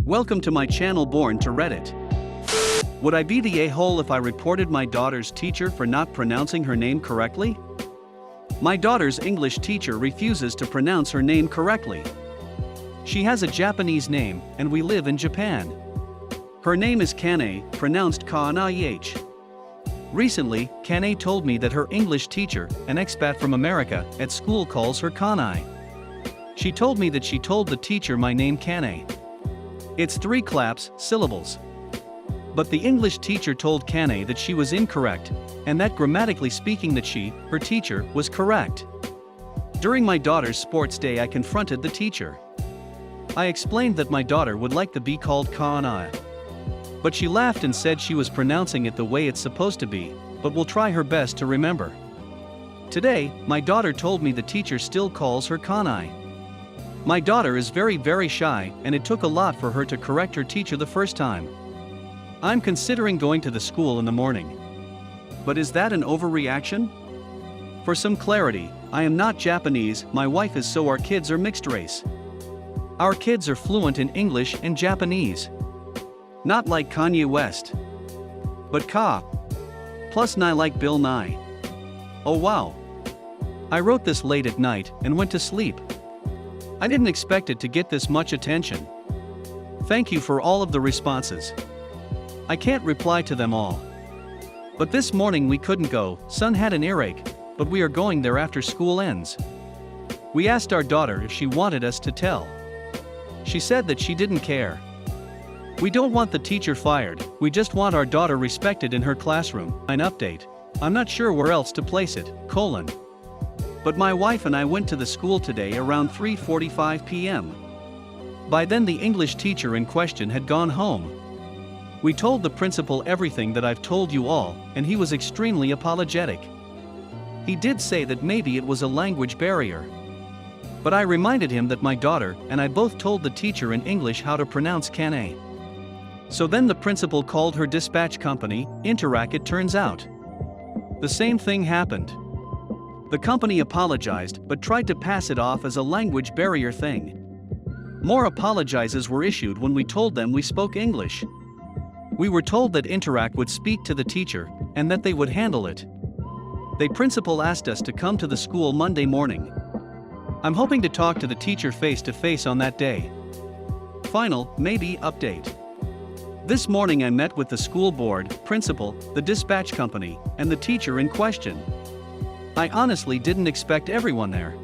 Welcome to my channel BornToReddit. Would I be the a-hole if I reported my daughter's teacher for not pronouncing her name correctly? My daughter's English teacher refuses to pronounce her name correctly. She has a Japanese name, and we live in Japan. Her name is Kane, pronounced Ka-na-ich. Recently, Kane told me that her English teacher, an expat from America, at school calls her Kanai. She told me that she told the teacher my name Kane. It's 3 claps, syllables. But the English teacher told Kane that she was incorrect, and that grammatically speaking that she, her teacher, was correct. During my daughter's sports day I confronted the teacher. I explained that my daughter would like to be called Kanai. But she laughed and said she was pronouncing it the way it's supposed to be, but will try her best to remember. Today, my daughter told me the teacher still calls her Kanai. My daughter is very shy, and it took a lot for her to correct her teacher the first time. I'm considering going to the school in the morning. But is that an overreaction? For some clarity, I am not Japanese, my wife is, so our kids are mixed race. Our kids are fluent in English and Japanese. Not like Kanye West. But Ka. Plus Nye like Bill Nye. Oh wow. I wrote this late at night and went to sleep. I didn't expect it to get this much attention. Thank you for all of the responses. I can't reply to them all. But this morning we couldn't go, son had an earache, but we are going there after school ends. We asked our daughter if she wanted us to tell. She said that she didn't care. We don't want the teacher fired, we just want our daughter respected in her classroom. An update. I'm not sure where else to place it, But my wife and I went to the school today around 3:45 p.m. By then the English teacher in question had gone home. We told the principal everything that I've told you all, and he was extremely apologetic. He did say that maybe it was a language barrier. But I reminded him that my daughter and I both told the teacher in English how to pronounce Kane. So then the principal called her dispatch company, Interac it turns out. The same thing happened. The company apologized but tried to pass it off as a language barrier thing. More apologizes were issued when we told them we spoke English. We were told that Interac would speak to the teacher, and that they would handle it. The principal asked us to come to the school Monday morning. I'm hoping to talk to the teacher face to face on that day. Final, maybe, update. This morning I met with the school board, principal, the dispatch company, and the teacher in question. I honestly didn't expect everyone there.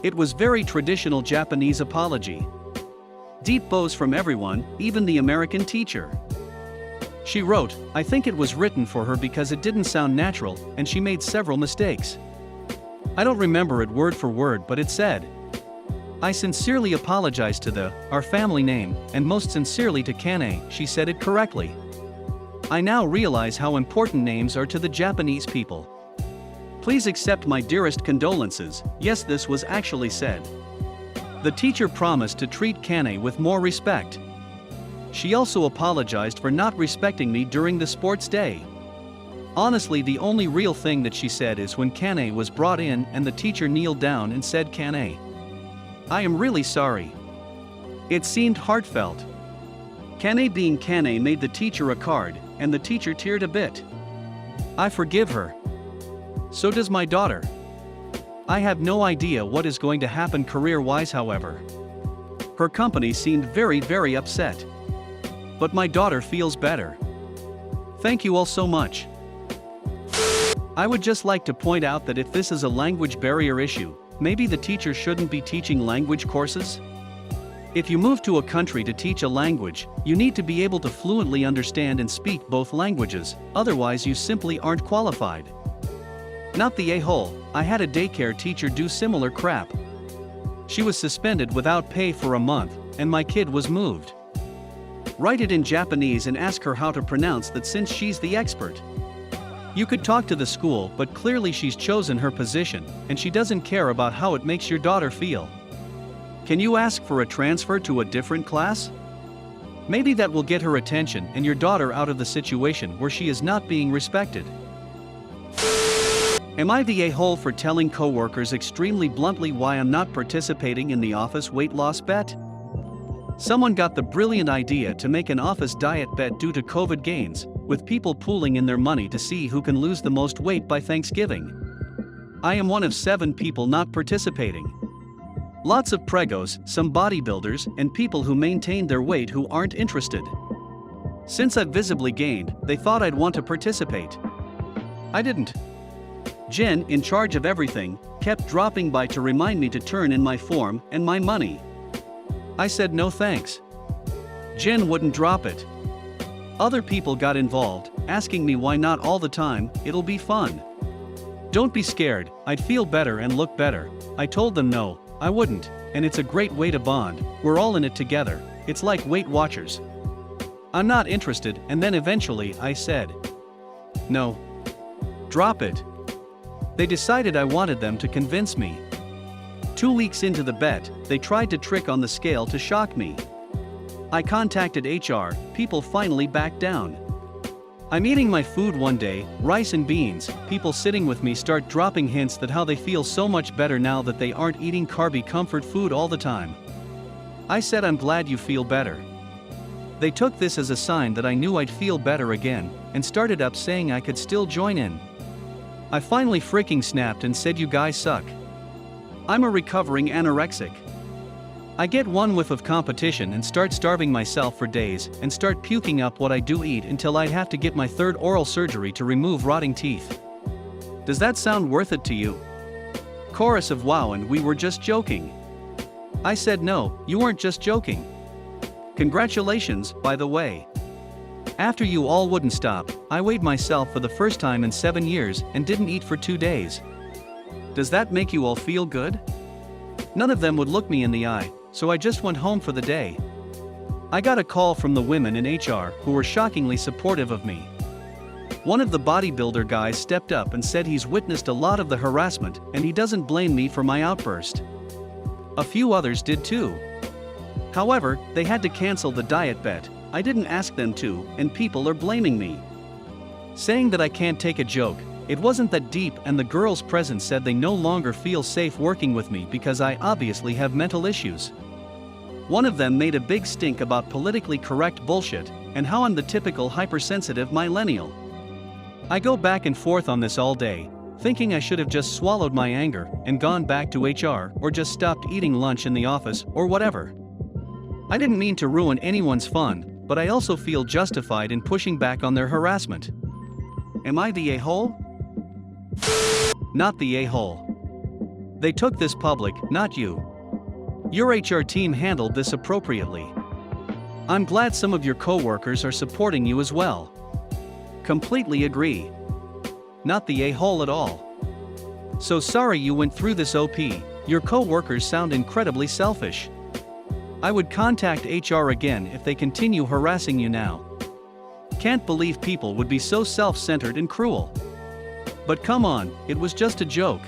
It was very traditional Japanese apology. Deep bows from everyone, even the American teacher. She wrote, I think it was written for her because it didn't sound natural, and she made several mistakes. I don't remember it word for word, but it said, I sincerely apologize to our family name, and most sincerely to Kane, she said it correctly. I now realize how important names are to the Japanese people. Please accept my dearest condolences. Yes, this was actually said. The teacher promised to treat Kane with more respect. She also apologized for not respecting me during the sports day. Honestly, the only real thing that she said is when Kane was brought in and the teacher kneeled down and said Kane. I am really sorry. It seemed heartfelt. Kane being Kane made the teacher a card, and the teacher teared a bit. I forgive her. So does my daughter. I have no idea what is going to happen career-wise, however. Her company seemed very upset. But my daughter feels better. Thank you all so much. I would just like to point out that if this is a language barrier issue, maybe the teacher shouldn't be teaching language courses? If you move to a country to teach a language, you need to be able to fluently understand and speak both languages, otherwise you simply aren't qualified. Not the a-hole, I had a daycare teacher do similar crap. She was suspended without pay for a month, and my kid was moved. Write it in Japanese and ask her how to pronounce that since she's the expert. You could talk to the school, but clearly she's chosen her position, and she doesn't care about how it makes your daughter feel. Can you ask for a transfer to a different class? Maybe that will get her attention and your daughter out of the situation where she is not being respected. Am I the a-hole for telling coworkers extremely bluntly why I'm not participating in the office weight loss bet? Someone got the brilliant idea to make an office diet bet due to COVID gains, with people pooling in their money to see who can lose the most weight by Thanksgiving. I am one of 7 people not participating. Lots of pregos, some bodybuilders, and people who maintained their weight who aren't interested. Since I've visibly gained, they thought I'd want to participate. I didn't. Jen, in charge of everything, kept dropping by to remind me to turn in my form and my money. I said no thanks. Jen wouldn't drop it. Other people got involved, asking me why not all the time, it'll be fun. Don't be scared, I'd feel better and look better. I told them no, I wouldn't, and it's a great way to bond, we're all in it together, it's like Weight Watchers. I'm not interested, and then eventually I said, no. Drop it. They decided I wanted them to convince me. 2 weeks into the bet, they tried to trick on the scale to shock me. I contacted HR, people finally backed down. I'm eating my food one day, rice and beans, people sitting with me start dropping hints that how they feel so much better now that they aren't eating carby comfort food all the time. I said I'm glad you feel better. They took this as a sign that I knew I'd feel better again, and started up saying I could still join in. I finally freaking snapped and said you guys suck. I'm a recovering anorexic. I get one whiff of competition and start starving myself for days and start puking up what I do eat until I'd have to get my 3rd oral surgery to remove rotting teeth. Does that sound worth it to you? Chorus of wow, and we were just joking. I said no, you weren't just joking. Congratulations, by the way. After you all wouldn't stop, I weighed myself for the first time in 7 years and didn't eat for 2 days. Does that make you all feel good? None of them would look me in the eye, so I just went home for the day. I got a call from the women in HR who were shockingly supportive of me. One of the bodybuilder guys stepped up and said he's witnessed a lot of the harassment and he doesn't blame me for my outburst. A few others did too. However, they had to cancel the diet bet. I didn't ask them to, and people are blaming me. Saying that I can't take a joke, it wasn't that deep, and the girls present said they no longer feel safe working with me because I obviously have mental issues. One of them made a big stink about politically correct bullshit, and how I'm the typical hypersensitive millennial. I go back and forth on this all day, thinking I should have just swallowed my anger and gone back to HR or just stopped eating lunch in the office or whatever. I didn't mean to ruin anyone's fun, but I also feel justified in pushing back on their harassment. Am I the a-hole? Not the a-hole. They took this public, not you. Your HR team handled this appropriately. I'm glad some of your coworkers are supporting you as well. Completely agree. Not the a-hole at all. So sorry you went through this OP, your coworkers sound incredibly selfish. I would contact HR again if they continue harassing you now. Can't believe people would be so self-centered and cruel. But come on, it was just a joke.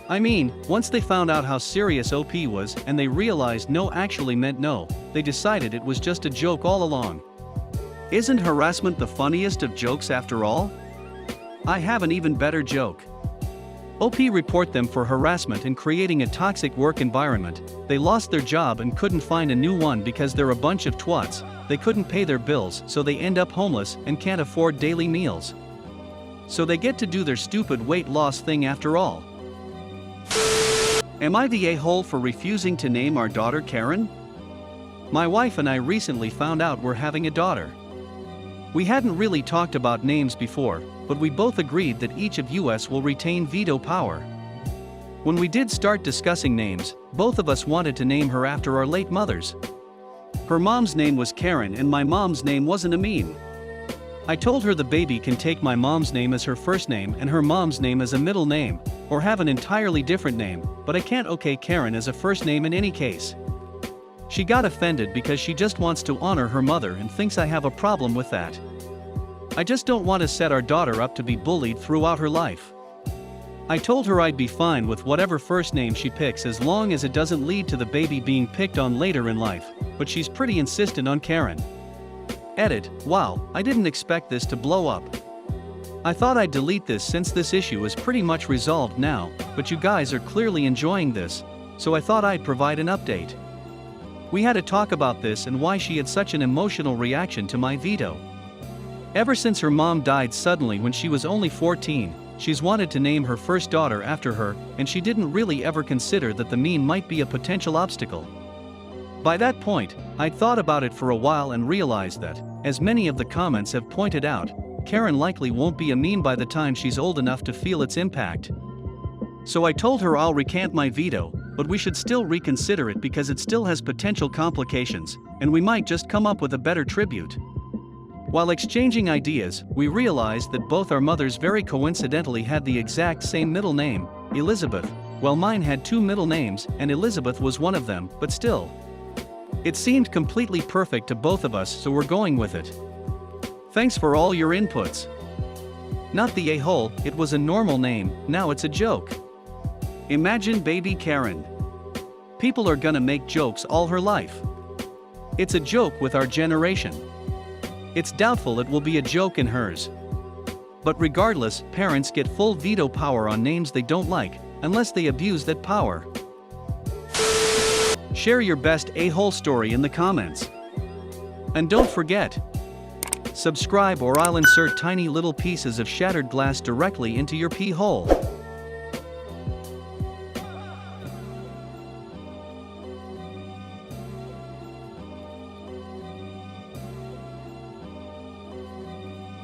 I mean, once they found out how serious OP was and they realized no actually meant no, they decided it was just a joke all along. Isn't harassment the funniest of jokes after all? I have an even better joke. OP report them for harassment and creating a toxic work environment. They lost their job and couldn't find a new one because they're a bunch of twats. They couldn't pay their bills, so they end up homeless and can't afford daily meals. So they get to do their stupid weight loss thing after all. Am I the a-hole for refusing to name our daughter Karen? My wife and I recently found out we're having a daughter. We hadn't really talked about names before, but we both agreed that each of us will retain veto power. When we did start discussing names, both of us wanted to name her after our late mothers. Her mom's name was Karen and my mom's name wasn't Amin. I told her the baby can take my mom's name as her first name and her mom's name as a middle name, or have an entirely different name, but I can't okay Karen as a first name in any case. She got offended because she just wants to honor her mother and thinks I have a problem with that. I just don't want to set our daughter up to be bullied throughout her life. I told her I'd be fine with whatever first name she picks as long as it doesn't lead to the baby being picked on later in life, but she's pretty insistent on Karen. Edit, wow, I didn't expect this to blow up. I thought I'd delete this since this issue is pretty much resolved now, but you guys are clearly enjoying this, so I thought I'd provide an update. We had a talk about this and why she had such an emotional reaction to my veto. Ever since her mom died suddenly when she was only 14, she's wanted to name her first daughter after her, and she didn't really ever consider that the meme might be a potential obstacle. By that point, I'd thought about it for a while and realized that, as many of the comments have pointed out, Karen likely won't be a meme by the time she's old enough to feel its impact. So I told her I'll recant my veto, but we should still reconsider it because it still has potential complications, and we might just come up with a better tribute. While exchanging ideas, we realized that both our mothers very coincidentally had the exact same middle name, Elizabeth, while mine had 2 middle names and Elizabeth was one of them, but still. It seemed completely perfect to both of us, so we're going with it. Thanks for all your inputs. Not the a-hole, it was a normal name, now it's a joke. Imagine baby Karen. People are gonna make jokes all her life. It's a joke with our generation. It's doubtful it will be a joke in hers. But regardless, parents get full veto power on names they don't like, unless they abuse that power. Share your best a-hole story in the comments. And don't forget, subscribe or I'll insert tiny little pieces of shattered glass directly into your pee hole.